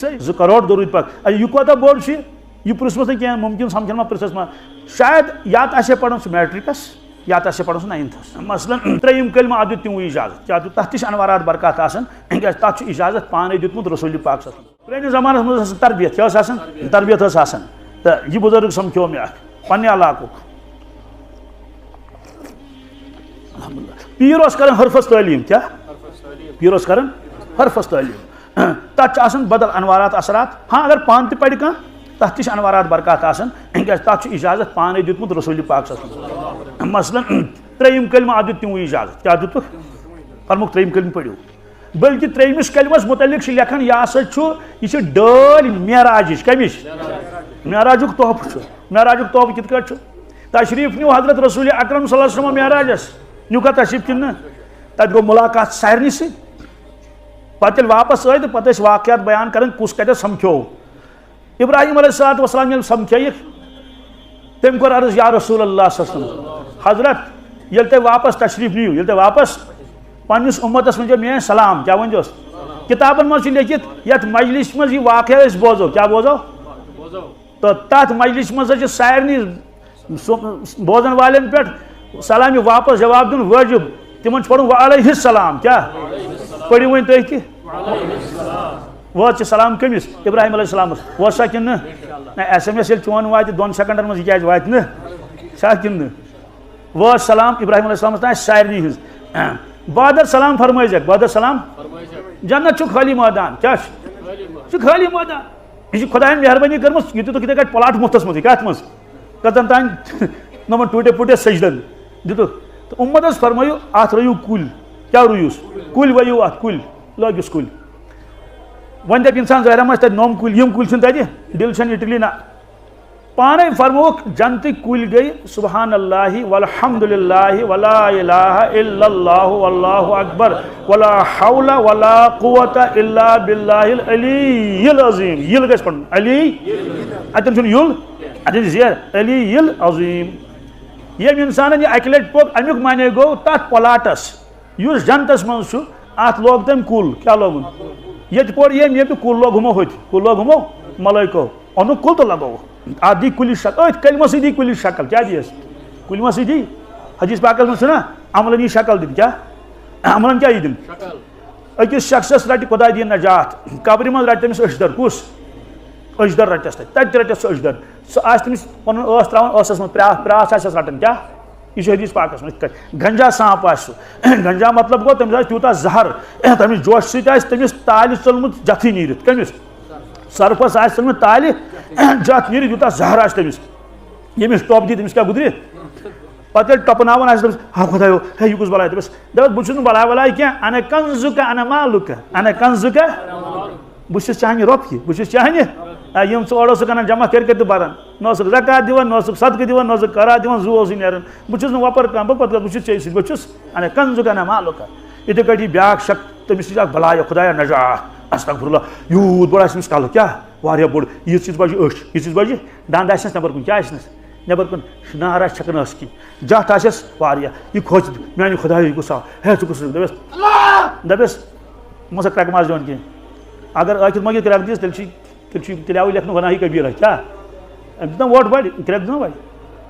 2 کروڑ درود پاک یہ کوتا بوڑ یہ پرسمس نا ممکن سمجھن ما پرسس ما شاید یا تو پڑھن سہ میٹرکس یا تو پڑھن سہ 9تھس مثلا تریم کلمہ اتھ دیت تمو اجازت کیا تتھ تہ انوارات برکات آسان تتھ اجازت پانے دیتمت رسول پاک صلی اللہ علیہ وسلم پرانس زمانس مز تربیت کیا آسان تربیت آسان تو یہ بزرگ سمکھو مے پنہ علاقہ پیر کران حرفس تعلیم کیا پیر کران حرفس تعلیم تک بدل انوارات اثرات ہاں اگر پان تہ پڑھ کھانا تتھ تہ انوارات برکات آسان تتھ اجازت پانے دیتمت رسول پاک صلی اللہ علیہ وسلم مثلا تریم کلمہ اتھ دیت تمو اجازت کیا دتک فرموک تریم کلمہ پڑھو بلکہ تریمس کلمس متعلق لکھان یہ ہسا یہ ڈال معراج کمش معراجک تحفہ معراجک تحفہ کت کٹ تشریف نیو حضرت رسول اکرم صلی اللہ علیہ وسلم معراجس نیو کا تشریف کن تت گو ملاقات سارنی سی پتہ واپس آئی تو پتہ واقعات بیان کرن کس کتہ سمکھو ابراہیم علیہ السلام یل سمکھیک تم کور عرض یا رسول اللہ صلی اللہ علیہ وسلم حضرت یل تہ واپس تشریف نیو یل تہ واپس پنس امتس ونجو میان سلام کیا ونجوس کتابن مز لکھت یت مجلس مز یہ واقعہ بوزو کیا بوزو تو تت مجلس مز سارنی بوزن والن پہ سلام واپس جواب دن واجب تمن پڑھن وعلیہ السلام کیا پڑھو ون تھی کہ وات سلام کمس ابراہیم علیہ السلام وات سا کن ایس ایم ایس یل چون وات 2 سیکنڈن مز کیا وات نا سا کن وات سلام ابراہیم علیہ السلام تھی سارنی ہز بعد سلام فرمائزک بعد سلام جنت چھ خالی میدان کیا خالی میدان یہ خدا مہربانی کرمس یہ تو کتنے پلاٹ مفتس مز کت مز کتن تان نمن ٹوٹے پوٹے سجدن دتو تو امتس فرمائیو ات رہیو کل کیا رویوس کل ویو ات کل لگس کل ون دپ انسان ظاہر مس تت نوم کل یم کل چھن تتہ دل چھن اٹلی نا پانے فرموک جنتی کل گئی سبحان اللہ والحمد للہ ولا الہ الا اللہ واللہ اکبر ولا حول ولا قوة الا باللہ العلی العظیم یل گس پڑھن علی اتن چھن یل اتن زیر علی العظیم یم انسان یہ اکہ لٹ پوک امیک معنی گو تات پلاٹس اس جنتس من ات لوگ تم کل کیا لوگن یہ پور یم یہ کل لوگ ہمو ہوت کل لوگ ہمو ملائکو ان کل تو لگو آدھی کلی شکل ات کلمہ سی دی کلی شکل کیا دیس کلمہ سی دی حدیث پاک میں سنا عملن یہ شکل دن کیا عملن کیا یہ دن اکس شخصس رٹ خدا دی نجات قبر من رٹ تمس اشدر کس اشدر رٹس تت رٹس اشدر سہ آس تمس پن اس تراون اسس من پراس آس رٹن کیا یہ حدیث پاکس میں گنجا سانپ آس گنجا مطلب گو تمس تیوتا زہر تمس جوش ست تمس تالہ ژلمت جتھی نیرت کمس سرپس آس ژلمت تالہ جت نیرت یوتا زہر آس تمس یمس ٹوپ دی تمس کیا گدری پتہ ٹپناون آس تمس ہا خدایو ہے یہ کس بلائی تمس دپس بہ چھس نہ بلائی کیا انا کنزک انا مالک انا کنزک بہ چھس چانہ رۄپیہِ بہ چھس چانہ یم ژٕ اوس کَران جمع کر تہِ بران نہ اوسُکھ زکات دِوان نہ اوسُکھ صدقہٕ دِوان نہ اوسُکھ قرات دِوان زُو اوسُے نیران بہ چھُس نہٕ وۄپر کانٛہہ بہٕ پتہٕ بہ چھُس ژےٚ سۭتۍ بہ چھُس انا کنزک انا مالک یِتھے کٲٹھۍ یہِ بیاکھ شک تٔمِس چھِ اکھ بلایا خدایا نجات استغفر اللہ یوٗت بوٚڑ آسہِ أمِس کَلہٕ کیٛاہ واریاہ بوٚڑ یِژھ یِژھ بجہِ أچھ یِژھ یِژھ بجہِ دنٛد آسٮ۪س نٮ۪بر کُن کیٛاہ آسٮ۪س نٮ۪بر کُن نار آسہِ چھکن ٲس کِنۍ جتھ آسٮ۪س واریاہ یہِ کھوژِ میانہِ خدایا یہِ گوٚژھ ہے ژٕ کُس دپٮ۪س مان سا کرٛٮ۪کہٕ ماز دِوان کینٛہہ اگر ٲخِر مٲگِتھ کرٛٮ۪کہٕ دِیس تیٚلہِ آوٕے لیکھنہٕ گۄناہی کبیٖرہ کیٛاہ أمۍ دِتنہ ووٹ بڑِ کرٛٮ۪کہٕ دِنہ بڑِ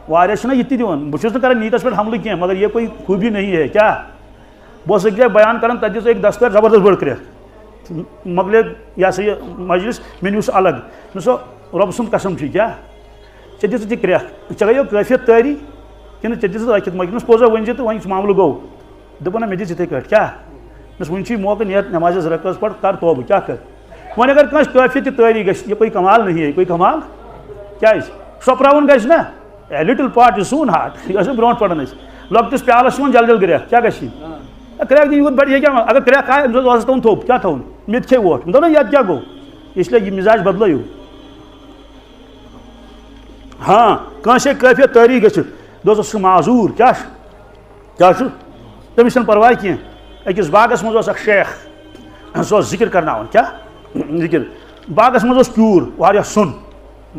واریاہ چھِنہ یہِ تہِ دِوان بہٕ چھُس نہٕ کران نیٖتس پٮ۪ٹھ حملہٕ کینٛہہ مگر یہ کوئی خوٗبی نہیں ہے کیٛاہ بہٕ اوسُس أکہِ جایہِ بیان کران تتہِ دِژ أکۍ دستہٕ زبردست بٔڑ کرٛٮ۪کھ مۄکلے یہ ہسا یہ مجلس مےٚ نیوٗ سُہ الگ مےٚ سۄ رۄبہٕ سُنٛد قسم چھُے کیٛاہ ژےٚ دِژٕتھ یہِ کرٛٮ۪کھ ژےٚ گٔیو کٲفیت تٲری کِنہٕ ژےٚ دِژٕتھ ٲکھِتھ مٲگِنس پوٚز ؤنۍ زِ تہٕ وۄنۍ معاملہٕ گوٚو دوٚپُن نہ مےٚ دِژ یِتھٕے کٲٹھۍ کیٛاہ دوٚپمَس وٕنہِ چھُے موقعہٕ نیر نٮ۪مازِ 2 رکٲژ پَر کر توبہٕ کیٛاہ کر وۄنۍ اگر کٲنٛسہِ کٲفیت تہِ تٲری گژھِ یہ کوئی کمال نہیں ہے کوئی کمال کیٛازِ سۄپراوُن گژھِ نا اے لٹل پاٹ از سون ہاٹ یہ ٲسۍ برونٛٹھ پران أسۍ لۄکٹِس پیالس چھِ یِوان جل جل گرٛٮ۪کھ کیٛاہ گژھِ کرٛٮ۪کھ دِنۍ یوٗت بڑِ یہِ کیٛاہ اگر کرٛٮ۪کھ آے أمِس اوس تھاوُن تھوٚپ کیٛاہ تھاوُن مےٚ تہِ کھے ووٹ دوٚپ نا یتھ کیٛاہ گوٚو اسلیے یہِ مِزاج بدلٲیِو ہاں کٲنٛسہِ کٲفیت تٲری گٔژھِتھ دوٚپُس سُہ چھُ معذوٗر کیٛاہ چھُ تٔمِس چھُنہٕ پرواے کینٛہہ أکِس باغس منٛز اوس اکھ شیخ سُہ اوس ذِکر کرناوان کیٛاہ ذِکر باغس منٛز اوس کیوٗر واریاہ سۄن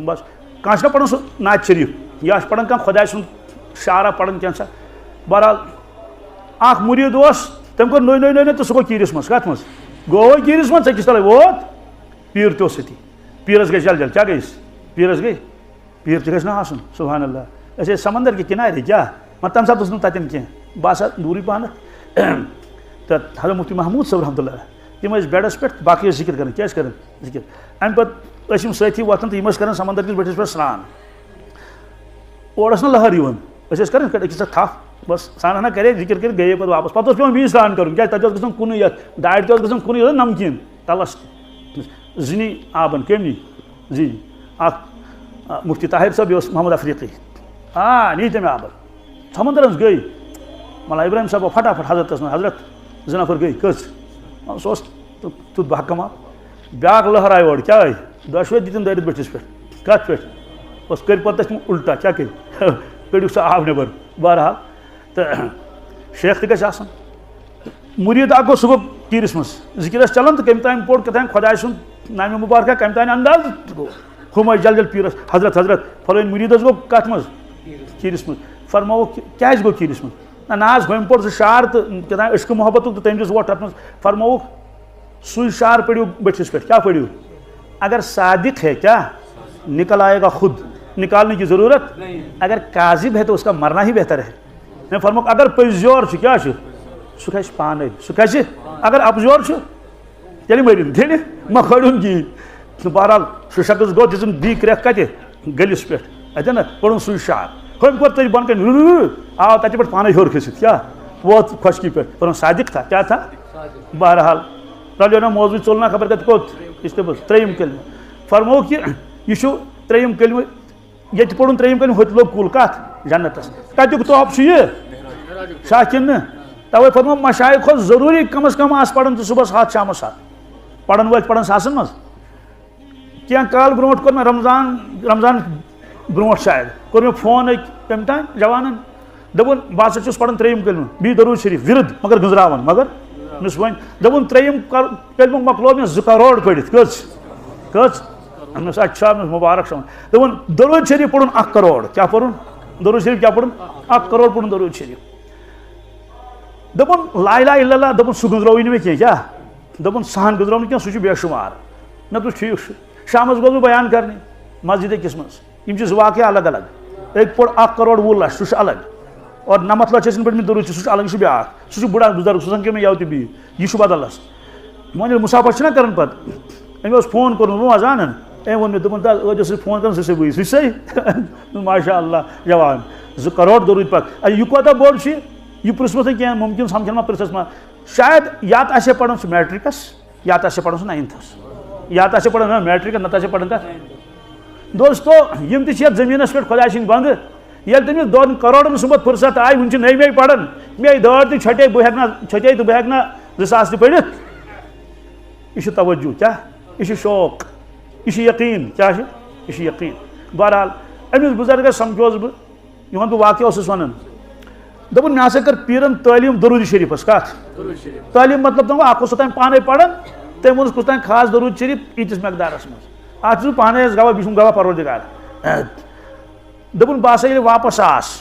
بس کانٛہہ چھُنہ پران سُہ نعتِ شریٖف یا چھُ پران کانٛہہ خۄداے سُنٛد شعرا پران کینٛژھا بہرحال اکھ مُریٖد اوس تٔمۍ کوٚر نٔے تہٕ سُہ گوٚو کیٖرِس منٛز کتھ منٛز گوٚو کیٖرِس منٛز ژٔکِس تلے ووت پیر تہ ستی پیرس گئی جل جل کیا گیس پیرس گئی پیر تہ گھس نا آسن سبحان اللہ أسۍ ٲسۍ سمندر کہ کنارے کیا مطلب تمہ ساتہٕ اوس نہٕ تتٮ۪ن کینٛہہ بہٕ آسہا دوٗرٕے پہنتھ تہٕ حضرت مفتی محمود صٲب رحمتہ اللہ تم ٲسۍ بیڈس پٮ۪ٹھ باقٕے ٲسۍ ذکر کران کیٛاہ ٲسۍ کران ذکر امہِ پتہٕ ٲسۍ یِم سٲتھی وۄتھان تہٕ یِم ٲسۍ کران سمندر کِس بٔٹھِس پٮ۪ٹھ سرٛان اورٕ ٲس نہٕ لہر یِوان أسۍ ٲسۍ کران أکِس ساتہٕ تھپھ بس سان ہنا کرے ذکر کٔرِتھ گٔیے پتہٕ واپس پتہٕ اوس پیٚوان بیٚیہِ سرٛان کرُن کیٛازِ تتہِ اوس گژھان کُنُے یتھ دارِ تہِ اوس گژھان کُنُے یوت نمکیٖن تلس زٕنی آبن کٔمۍ نی زٕنۍ اکھ مفتی طاہر صٲب بیٚیہِ اوس محمد افریقی نی تٔمۍ آبن سمندر حظ گٔے ملا ابراہیم صٲب پھٹافٹ حضرتس منٛز حضرت 2 نفر گٔے کٔژ سُہ اوس تیُتھ بحکما بیٛاکھ لہر آیہِ اورٕ کیٛاہ آیہِ دۄشوے دِتِن دٲرِتھ بٔٹھِس پٮ۪ٹھ کتھ پٮ۪ٹھ اوس کٔرۍ پتہٕ تِم الٹا کیٛاہ کٔرۍ کٔڑِکھ سُہ آب نٮ۪بر بہرحال تہٕ شیخ تہِ گژھِ آسُن مُریٖد اکھ گوٚو سُہ گوٚو تیٖرِس منٛز ذِکر ٲس چلان تہٕ کٔمۍ تانۍ پوٚر کیٛاہ خۄداے سُنٛد نامہِ مُبارکہ کٔمۍ تانۍ انداز گوٚو ہُم ٲسۍ جل جل پیٖرس حضرت فلٲنۍ مُریٖد حظ گوٚو کتھ منٛز کیٖرِس منٛز فرمووُکھ کیٛازِ گوٚو کیٖرِس منٛز نہ حظ ہُمۍ پوٚر سُہ شعر تہٕ کیٛاہ تانۍ عشقہٕ محبتُک تہٕ تٔمۍ دِژ ووٹ تتھ منٛز فرمووُکھ سُے شعر پٔرِو بٔٹھِس پٮ۪ٹھ کیٛاہ پٔرِو اگر صادق ہے کیا نکل آئے گا خود نکالنے کی ضرورت اگر کاذب ہے تو اس کا مرنا ہی بہتر ہے میں فرموک اگر پزیور کیا سہ کھسہِ پانے سہ کھسہِ اگر اپزور تیٚلہِ مٔرِن تیٚلہِ ما کھٲڑُن کِہیٖنۍ بہرحال سُہ شخص گوٚو دِژٕن بیٚیہِ کرٛٮ۪کھ کتہِ گٔلِس پٮ۪ٹھ اتٮ۪ن نا پوٚرُن سُے شعر ہُمۍ کوٚر تٔتھۍ بۄن کَنۍ آو تتہِ پٮ۪ٹھ پانے ہیوٚر کھٔسِتھ کیٛاہ ووت خۄشکی پٮ۪ٹھ پوٚرُن صادق تھا کیٛاہ تھا بہرحال رلیو نا موضوٗع ژوٚل نا خبر کتہِ کوٚت استعمال 3یم کلمہٕ فرمووُکھ کہِ یہِ چھُ 3یم کلمہٕ ییٚتہِ پوٚرُن 3یم کلمہٕ ہوٚتہِ لوٚگ کُل کتھ جنتس کتیُک طوب چھُ یہِ شاہ کِنہٕ نہٕ توے فرموو مشایخ کھۄتہٕ ضروٗری کم از کم آس پران تہٕ صُبحس 7 شامس 7 پرن وٲلۍ پران ساسن منٛز کینٛہہ کال برونٛٹھ کوٚر مےٚ رمضان برونٛٹھ شاید کوٚر مےٚ فون أکۍ کٔمۍ تانۍ جوانن دوٚپُن بہٕ ہسا چھُس پران 3یم کلمہٕ بیٚیہِ درود شریٖف وِرد مگر گٔنٛزراوان مگر مےٚ وۄنۍ دوٚپُن 3یم کلمہٕ مۄکلو مےٚ 2 کرور پٔرِتھ کٔژ مےٚ اچھا مُبارک شون دوٚپُن درود شریٖف پوٚرُن 1 کرور کیٛاہ پوٚرُن درود شریٖف کیٛاہ پوٚرُن 1 کرور پوٚرُن درود شریٖف دوٚپُن لا اِلہَ اِلَّا اللہ دوٚپُن سُہ گٔنٛزرٲوٕے نہٕ مےٚ کینٛہہ کیٛاہ دوٚپُن سُہ ہن گٔنٛزرٲو نہٕ کینٛہہ سُہ چھُ بے شُمار مےٚ دوٚپ ٹھیٖک چھُ شامس گوٚس بہٕ بیان کرنہِ مسجد أکِس منٛز یِم چھِ 2 واقعہٕ الگ الگ أکۍ پوٚر 1 کرور 20 لچھ سُہ چھُ الگ اور 90 لچھ ٲسِن پٔرمٕتۍ درود سُہ چھُ الگ یہِ چھُ بیٛاکھ سُہ چھُ بُڑا بُزرگ سُہ سمکھیو مےٚ یَوٕ تہِ بیٚیہِ یہِ چھُ بدلس وۄنۍ ییٚلہِ مُسافر چھِنہ کران پتہٕ أمۍ اوس فون کوٚرمُت بہٕ ما زانان أمۍ ووٚن مےٚ دوٚپُن ٲدۍ اوسُے فون کران سُہ بٕے سُہ صحیح ماشاء اللہ جوان 2 کرور درود پاک یہِ کوتاہ بوٚڑ چھُ یہِ پرٛژھمُت نہٕ کینٛہہ مُمکِن سمکھن ما پرٛژھس ما شاید یا تہٕ آسہِ ہے پران سُہ میٹرکس یا تہٕ آسہِ ہے پران سُہ 9تھس یا تہٕ آسہِ ہے پران میٹرکس نتہٕ آسہِ ہے پران تتھ دوستو یِم تہِ چھِ یتھ زٔمیٖنس پٮ۪ٹھ خۄداے سٕنٛدۍ بنٛدٕ ییٚلہِ تٔمِس 2 کرورن صُبحس فرصت آیہِ وُنہِ چھِ نٔے پران مے دٲر تہِ چھٹے بہٕ ہٮ۪کہٕ نہ چھٹے تہٕ بہٕ ہٮ۪کہٕ نہ 2 ساس تہِ پٔرِتھ یہِ چھُ توجہ کیٛاہ یہِ چھُ شوق یہِ چھُ یقیٖن کیٛاہ چھُ یہِ چھُ یقیٖن بہرحال أمِس بُزرگس سمکھیوس بہٕ یِہُنٛد بہٕ واقعہٕ اوسُس ونان دوٚپُن مےٚ ہسا کٔر پیٖرن تعلیٖم درود شریٖفس کتھ تعلیٖم مطلب تِم اکھ اوس توٚتام پانے پران تٔمۍ ووٚنُس کُس تانۍ خاص درود شریٖف ییٖتِس مقدارس منٛز اتھ چھُس بہٕ پانے حظ گواہ بیٚیہِ چھُم گواہ پروردگار دوٚپُن بہٕ ہسا ییٚلہِ واپس آس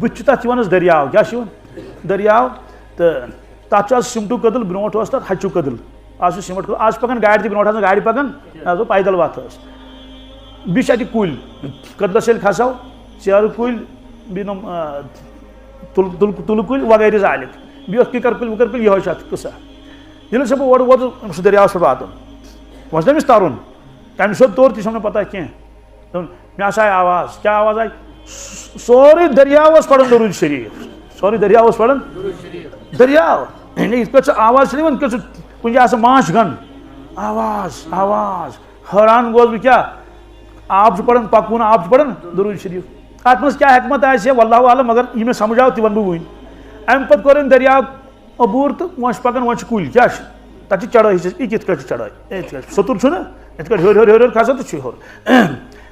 بٕتھِ چھُ تتھ یِوان حظ دٔریاو کیٛاہ چھُ یِوان دٔریاو تہٕ تتھ چھُ آز سیٖمٹُک کٔدٕل برونٛٹھ اوس تتھ ہچوٗ کٔدٕل آز چھُ سیٖمٹ آز چھِ پکان گاڑِ تہِ برونٛٹھ آسان گاڑِ پکان آز گوٚو پیدل وتھ ٲس بیٚیہِ چھِ اتہِ کُلۍ کٔدلس ییٚلہِ کھسو ژیرٕ کُلۍ بیٚیہِ نۄم تُلہٕ کُلۍ وغیرہ ذالِک بیٚیہِ اوس کِکر کُلۍ وِکر کُلۍ یِہوے چھُ اتھ قٕصہ ییٚلہِ ہسا بہٕ اورٕ ووتُس سُہ دٔریاوس پٮ۪ٹھ واتُن وۄنۍ چھُ تٔمِس ترُن تمہِ سیوٚد توٚر تہِ چھُم نہٕ پتہ کینٛہہ دوٚپُن مےٚ ہسا آیہِ آواز کیٛاہ آواز آیہِ سورُے دٔریاو اوس پران درود شریٖف سورُے دٔریاو اوس پران دٔریاو یِتھ پٲٹھۍ سُہ آواز چھِ یِوان یِتھ پٲٹھۍ سُہ کُنہِ جایہِ آسان ماچھ گن آواز آواز حٲران گوٚوس بہٕ کیٛاہ آب چھُ پران پکوُن آب چھُ پران درود شریٖف اتھ منٛز کیٛاہ حکمت آسہِ ہے واللہ عالم مگر یہِ مےٚ سمجھ آو تہِ ونہٕ بہٕ وُنۍ امہِ پتہٕ کوٚر أمۍ دٔریاو عبوٗر تہٕ وۄنۍ چھِ پکان وۄنۍ چھِ کُلۍ کیٛاہ چھِ تتھ چھِ چڑٲے یہِ کِتھ کٲٹھۍ چھِ چڑٲے یِتھ کٲٹھۍ سوٚتُر چھُنہ یِتھ کٲٹھۍ ہیوٚر ہیوٚر ہیوٚر کھسان تہٕ چھُ ہیوٚر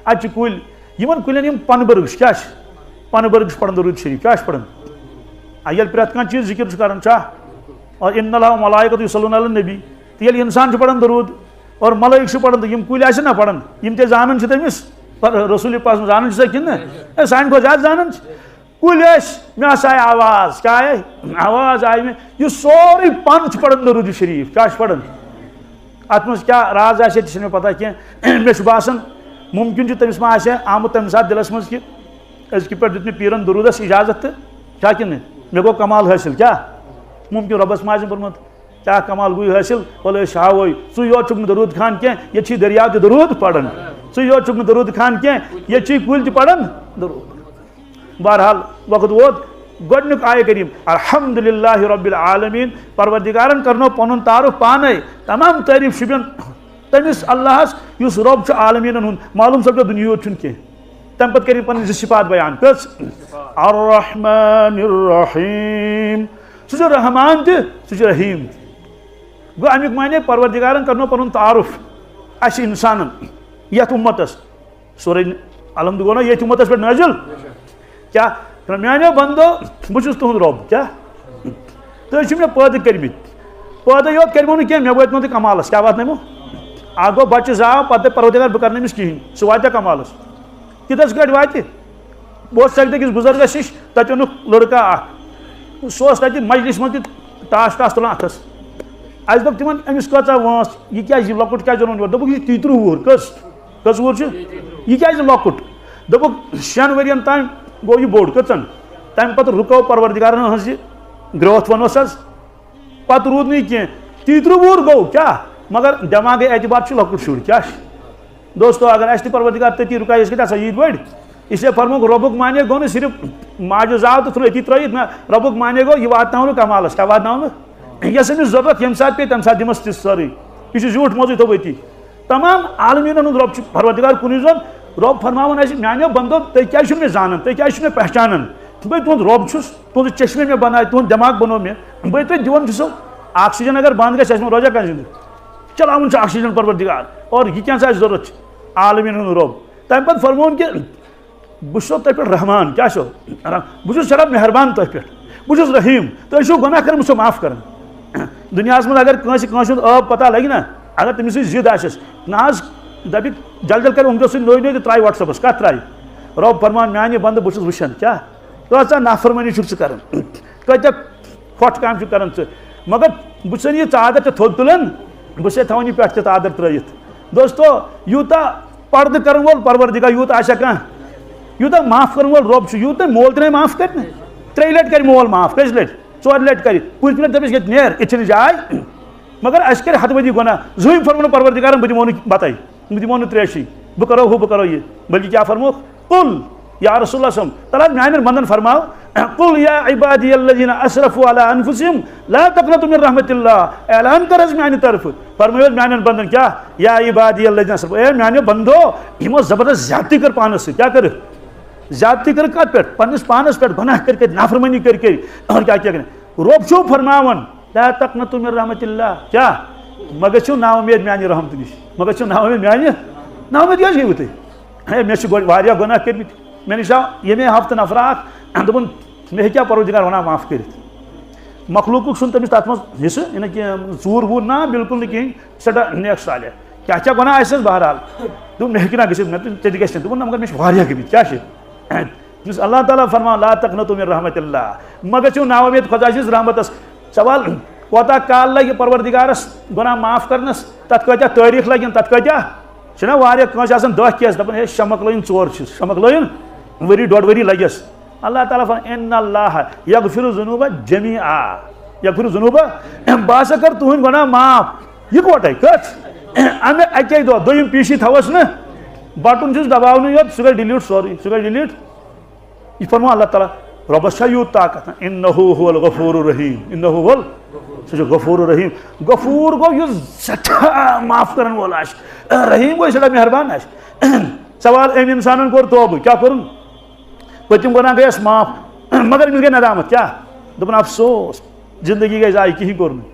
اتہِ چھِ کُلۍ یِمن کُلٮ۪ن یِم پنہٕ برگ چھِ کیٛاہ چھِ پنہٕ برگ چھِ پران درود شریٖف کیٛاہ چھِ پران ییٚلہِ پرٛٮ۪تھ کانٛہہ چیٖز ذِکر چھُ کران چھا اور اِنَّ اللّٰهَ وَمَلائِکَتُهُ یُصَلُّونَ عَلَى النَّبِی تہٕ ییٚلہِ اِنسان چھُ پران درود اور ملٲیِک چھِ پران تہٕ یِم کُلۍ آسن نا پران یِم تہِ زانان چھِ تٔمِس رسوٗلِ پاک زانان چھِ سا کِنہٕ نہ سانہِ کھۄتہٕ زیادٕ زانان چھِ کُلۍ ٲسۍ مےٚ ہسا آیہِ آواز کیٛاہ آیہِ آواز آیہِ مےٚ یہِ سورُے پن چھُ پران درود شریٖف کیٛاہ چھُ پران ات مز کیا راز آسے تہ چھنہ پتہ کینٛہہ مےٚ چھُ باسان ممکن تٔمِس ما آسہِ آمُت تمہِ ساتہٕ دِلس منٛز کہِ أزکہِ پٮ۪ٹھ دیُت مےٚ پیٖرن درودس اجازت تہٕ کیٛاہ کِنہٕ مےٚ گوٚو کمال حٲصِل کیٛاہ ممکن رۄبس ما آسہِ پوٚرمُت کیٛاہ کمال گوٚو حٲصِل وَلہٕ أسۍ ہاوَے ژٕ یوت چھُکھ نہٕ درود خان کینٛہہ ییٚتہِ چھِ دٔریاو تہِ درود پران ژٕ یوت چھُکھ نہٕ درود خان کینٛہہ ییٚتہِ چھِ کُلۍ تہِ پران درود بہرحال وقت ووت گۄڈنیُک آیہِ کریم الحمدللہ رب العالمین پروردگارن کرنو پنُن تعارف پانے تمام تعریف شُبین تٔمِس اللہس یُس رۄب چھُ عالمیٖنن ہُنٛد معلوٗم سپدو دُنیا یوت چھُنہٕ کینٛہہ تمہِ پتہٕ کٔرِنۍ پنٕنۍ 2 صفات بیان کٔژ الرحمن الرحیم سُہ چھُ رحمان تہِ سُہ چھُ رحیٖم تہِ گوٚو امیُک معنی پروردگارن کرنو پنُن تعارف اسہِ انسانن یتھ اُمتس سورُے الحمد گوٚو نا ییٚتھۍ اُمتس پٮ۪ٹھ نٲزِل کیٛاہ میانیو بندو بہٕ چھُس تُہُنٛد رۄب کیٛاہ تُہۍ چھِو مےٚ پٲدٕ کٔرمٕتۍ پٲدٕ یوت کٔرمو نہٕ کینٛہہ مےٚ وٲتۍمو تُہۍ کمالس کیٛاہ واتنٲیمو اکھ گوٚو بچہِ زاو پتہٕ دَپہِ پروردگار بہٕ کرٕ نہٕ أمِس کِہینۍ سُہ واتیٛا کمالس کِتھس کٲٹھۍ واتہِ بہٕ اوسُس اکہِ دۄہ أکِس بُزرگس نِش تتہِ اوٚنُکھ لڑکہٕ اکھ سُہ اوس تتہِ مجلس منٛز تہِ تاش ٹاش تُلان اتھس اسہِ دوٚپ تِمن أمِس کۭژاہ وٲنٛس یہِ کیٛازِ یہِ لۄکُٹ کیٛازِ اوٚنُن یور دوٚپُکھ یہِ چھُ 33 وُہُر کٔژ وُہُر چھُ یہِ کیٛازِ لۄکُٹ دوٚپُکھ 6 ؤرین تام گوٚو یہِ بوٚڑ کٔژن تمہِ پتہٕ رُکٲو پروردگارن ہٕنٛز یہِ گرٛوتھ ونوس حظ پتہٕ روٗد نہٕ یہِ کینٛہہ 33 وُہُر گوٚو کیٛاہ مگر دٮ۪ماغے اعتبار چھُ لۄکُٹ شُر کیٛاہ چھُ دوستو اگر اسہِ تہِ پروردگار تٔتی رُکایہِ أسۍ کتہِ آسو ییٖتۍ بٔڑۍ اسلیے فرمووُکھ رۄبُک معنے گوٚو نہٕ صرف ماجہِ زاو تہٕ ژھُن أتی ترٲیِتھ نہ رۄبُک معنے گوٚو یہِ واتناوو نہٕ کمالس کیٛاہ واتناوو نہٕ یۄس أمِس ضروٗرت ییٚمہِ ساتہٕ پیٚیہِ تمہِ ساتہٕ دِمس تِژھ سٲرٕے یہِ چھُ زیوٗٹھ موضوٗع تھوٚو أتی تمام عالمیٖنن ہُنٛد رۄب چھُ پروردگار کُنُے زوٚن رۄب فرماوان اسہِ میانیو بندو تُہۍ کیٛازِ چھِو مےٚ زانان تُہۍ کیٛازِ چھِو مےٚ پہچانان بہٕ تُہُنٛد رۄب چھُس تُہُنٛد چشمے مےٚ بنایہِ تُہُنٛد دٮ۪ماغ بنوو مےٚ بہٕ تۄہہِ دِوان چھُسو آکسیجن اگر بنٛد گژھِ اَسہِ ما روزیا کانٛہہ زِندٕ چلاوُن چھُ آکسیجن پروردگار اور یہِ کیٛاہ اَسہِ ضروٗرت چھِ عالمیٖنن ہُنٛد رۄب تمہِ پتہٕ فرمووُن کہِ بہٕ چھُسو تۄہہِ پٮ۪ٹھ رحمان کیٛاہ چھُو بہٕ چھُس سٮ۪ٹھاہ مہربان تۄہہِ پٮ۪ٹھ بہٕ چھُس رحیٖم تُہۍ چھِو گۄناہ کران بہٕ چھُسو معاف کران دُنیاہس منٛز اگر کٲنٛسہِ ہُنٛد ٲب پتہ لگہِ نا اگر تٔمِس سۭتۍ ضِد آسٮ۪س نہ حظ دپہِ جل جل کرِ اُنگلیو سۭتۍ نوٚے تہٕ ترٛایہِ وٹسیپس کتھ ترٛایہِ رۄب فرمان میانہِ بنٛدٕ بہٕ چھُس وٕچھان کیٛاہ کۭژاہ نافرمٲنی چھُکھ ژٕ کران کۭتیاہ کھۄٹھ کامہِ چھُکھ کران ژٕ مگر بہٕ چھُسَے یہِ ژادر تہِ تھوٚد تُلان بہٕ چھُسَے تھاوان یہِ پٮ۪ٹھ تہِ ژادر ترٲیِتھ دوستو یوٗتاہ پردٕ کرن وول پروردگار یوٗت آسیا کانٛہہ یوٗتاہ معاف کرن وول رۄب چھُ یوٗتاہ مول تہِ معاف کرِ نہٕ 3 لٹہِ کرِ مول معاف کٔژِ لٹہِ 4 لٹہِ کرِ پوٗنٛژمہِ لٹہِ دپٮ۪س ییٚتہِ نیر ییٚتہِ چھنہٕ جاے مگر اَسہِ کرِ ہتہٕ ؤدی گۄناہ زٕہٕنۍ فرمو نہٕ پروردگارن بہٕ دِمو نہٕ بتاے بہٕ دِمو نہٕ تریشی بہٕ کرو ہُہ بہٕ کرو یہِ بلکہِ کیٛاہ فرموکھ قُل یا رسول اللہ صلی تعالیٰ میانٮ۪ن بندن فرماو قُل یا عبادی الذین اسرفوا علی انفسہم لا تقنطوا من رحمۃ اللہ اعلان کر حظ میانہِ طرفہٕ فرمٲیو حظ میانٮ۪ن بندن کیٛاہ یا عبادی الذین اسرفوا اے میانیو بندو یِمو زبردست زیادتی کٔر پانس سۭتۍ کیٛاہ کٔرٕکھ زیادتی کٔرٕکھ کتھ پٮ۪ٹھ پننِس پانس پٮ۪ٹھ گۄناہ کٔرۍ کٔرۍ نافرمٲنی کٔرۍ کٔرۍ اور کیٛاہ کیٛاہ کرِ رۄب چھُو فرماوان لا تقنطوا من رحمۃ اللہ کیٛاہ مہ گٔژھِو نا اُمید میانہِ رحمتہٕ نِش مہ گٔژھِو نا اُمید میانہِ نا اُمید کیٛازِ گٔیوٕ تُہۍ ہے مےٚ چھِ واریاہ گۄناہ کٔرمٕتۍ مےٚ نِش آو ییٚمے ہفتہٕ نفر اکھ دوٚپُن مےٚ ہیٚکیٛاہ پروردگار وَنان معاف کٔرِتھ مخلوٗقُک چھُنہٕ تٔمِس تتھ منٛز حِصہٕ یہِ نہٕ کینٛہہ ژوٗر ووٗر نا بِلکُل نہٕ کِہینۍ سٮ۪ٹھاہ نیک صالح کیٛاہ کیٛاہ گۄناہ آسٮ۪س بہرحال دوٚپ مےٚ ہیٚکہِ نا گٔژھِتھ مےٚ تہِ گژھِ نہٕ دوٚپُن نہ مگر مےٚ چھِ واریاہ گٔمٕتۍ کیٛاہ چھِ یُس اللہ تعالیٰ فرمان لا تقنطوا من رحمۃ اللہ مہ گٔژھِو نا اُمید خۄدا سٕنٛزِ رحمتس سوال کوتاہ کال لگہِ پروردگارس گۄناہ معاف کرنس تتھ کۭتیاہ تٲریٖخ لگن تتھ کۭتیاہ چھِنہ واریاہ کٲنٛسہِ آسان 10 کیس دپان ہے شےٚ مۄکلٲیِن 4 چھِس شےٚ مۄکلٲیِن ؤری 1.5 ؤری لگٮ۪س اللہ تعالیٰ فرمان ان اللہ یغفر الذنوب جمیعا یغفر الذنوب بہٕ ہسا کر تُہنٛدۍ گۄناہ معاف یِکوٹے کٔژ امہِ اکے دۄہ دوٚیِم پیٖشی تھاوس نہٕ بٹُن چھُس دباونٕے یوت سُہ گژھِ ڈِلیٖٹ سورُے سُہ گژھِ ڈِلیٖٹ یہِ فرمو اللہ تعالیٰ رۄبس چھا یوٗت طاقت انہو هو الغفور الرحیم انہو هو سُہ چھُ غفور الرحیم غفوٗر گوٚو یُس سٮ۪ٹھاہ معاف کرن وول آسہِ رحیٖم گوٚو سٮ۪ٹھاہ مہربان آسہِ سوال أمۍ انسانن کوٚر توبہٕ کیٛاہ کوٚرُن پٔتِم گۄناہ گٔیس معاف مگر أمِس گٔے ندامت کیٛاہ دوٚپُن افسوس زندگی گٔے ضایہِ کِہینۍ کوٚر نہٕ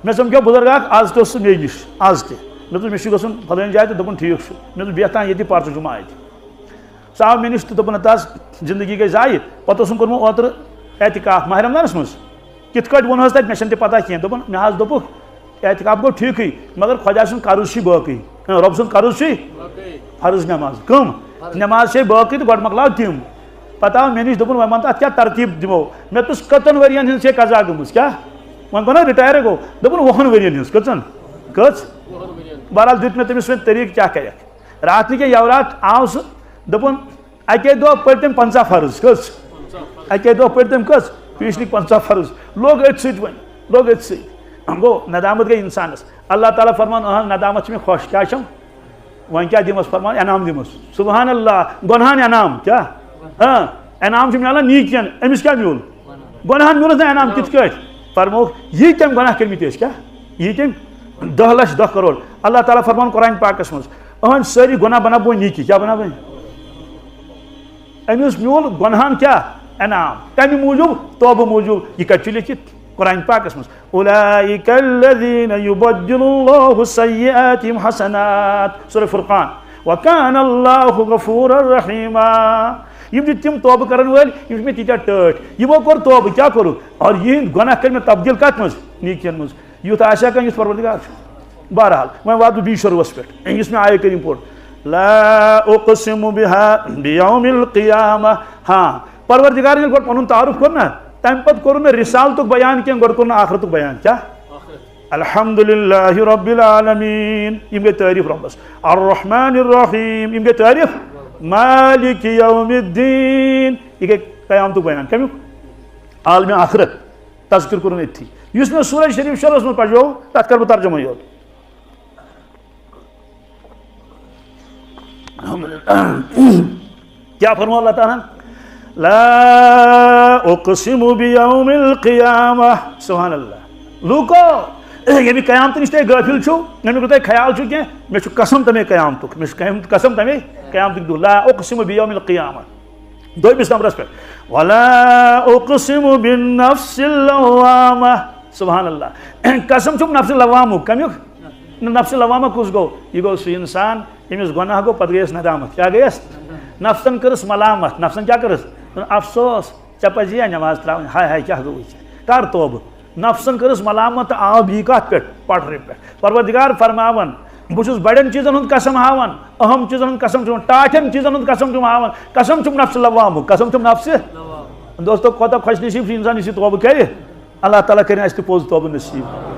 مےٚ سمکھیو بُزرگ اکھ آز تہِ اوس سُہ مےٚ نِش آز تہِ مےٚ دوٚپُس مےٚ چھُ گژھُن فلٲنۍ جایہِ تہٕ دوٚپُن ٹھیٖک چھُ مےٚ دوٚپ بیٚہہ تام ییٚتہِ پرچہِ جُمعہ اَتہِ سُہ آو مےٚ نِش تہٕ دوٚپُن ہتا حظ زندگی گٔے ضایہِ پتہٕ اوسُم کوٚرمُت اوترٕ اعتکاف ماہِ رمضانس منٛز کِتھ کٲٹھۍ ووٚن حظ تتہِ مےٚ چھنہٕ تہِ پتہ کینٛہہ دوٚپُن مےٚ حظ دوٚپُکھ اعتکاف گوٚو ٹھیٖکٕے مگر خۄدا سُنٛد قرض چھُے باقٕے رۄب سُنٛد قرض چھُے فرض نٮ۪ماز کٕم نٮ۪ماز چھے باقٕے تہٕ گۄڈٕ مۄکلاو تِم پتہٕ آو مےٚ نِش دوٚپُن وۄنۍ وَن تہٕ اَتھ کیٛاہ ترتیٖب دِمو مےٚ دوٚپُس کٔژن ؤرین ہٕنٛز چھے قضا گٔمٕژ کیٛاہ وۄنۍ گوٚو نا رِٹایر گوٚو دوٚپُن 20 ؤرین ہٕنٛز کٔژن کٔژ بہرحال دیت میں تمس طریقہ کیا کرک رات نکے یورات آو سہ دپن اکے دہ پڑ تم 50 فرض کس اکے دہ پڑ تم کس پیشنک 50 فرض لوگ ات ست ون لوگ ات ست گو ندامت گئی انسانس اللہ تعالیٰ فرمان ندامت میں خوش کیا چھم ون کیا دمس فرمان انعام دمس سبحان اللہ گنہان انعام کیا انعام ملان نیکین امس کیا میول گنہان میولس نا انعام کت کٹ فرموک یہ کم گناہ کرمت کیا یہ کم 10 لچھ 10 کروڑ اللہ تعالیٰ فرمان قرآن پاکس مز اہن ساری گناہ بنا بو نیکی کیا بنا بو امس میول گنہان کیا انعام تمہ موجوب توبہ موجوب یہ کت لکھت قرآن پاکس مز اولئک الذین یبدل اللہ سیئاتہم حسنات سورہ فرقان وکان اللہ غفورا رحیما یم تم توبہ کرن ول یم میں تیجا ٹٹ یمو کور توبہ کیا کرو اور یہ گناہ کر میں تبدیل کت مز نیکین مز یوت آشا کن یوت پروردگار بہرحال میں واتو 20 شروعس پہ اس میں آئے کریم پوٹ لا اقسم بها بیوم القیامہ ہاں پروردگار نے پن تعارف کرنا تم پت کور رسالت بیان کی گوڑ کور آخرت بیان کیا الحمدللہ رب العالمین یم گئی تعریف ربس الرحمن الرحیم یم گئی تعریف مالک یوم الدین یہ گئی قیامت بیان کمیک عالم آخرت تذکر کرن اتھی اس میں سورہ شریف شروع میں پڑھو تک کر ترجمہ یوت کیا فرمو اللہ تعالیٰ لا اقسم بیوم القیامہ سبحان اللہ لوکو یعنی قیامت نش تھی غافل چھو یعنی تھی خیال چھو کہ میں قسم تمے قیامتک میں قسم تمے قیامتک دو لا اقسم بیوم القیامہ دویمس نمبرس پہ ولا اقسم بالنفس اللوامہ سبحان اللہ قسم چھم نفس اللوامہ کمیک نفس اللوامہ کس گو یہ گو سو انسان یمس گناہ گو پتہ گیس ندامت کیا گیس نفسن کرس ملامت نفسن کیا کرس افسوس ے پزی نماز تراؤن ہائے ہائے کیا گو کر توبہ نفسن کرس ملامت آو بھی کت پہ پٹھر پہ پروردگار فرماون بہت بڑن چیزن ہند قسم ہاون اہم چیزن ہند قسم چھم ٹاٹھن چیزن ہند قسم چھم ہاون قسم چھم نفس لوام قسم چھم نفس دوستو کوتا خوش نصیب انسان اسی توبہ کرے اللہ تعالیٰ کرے اس پوز توبہ نصیب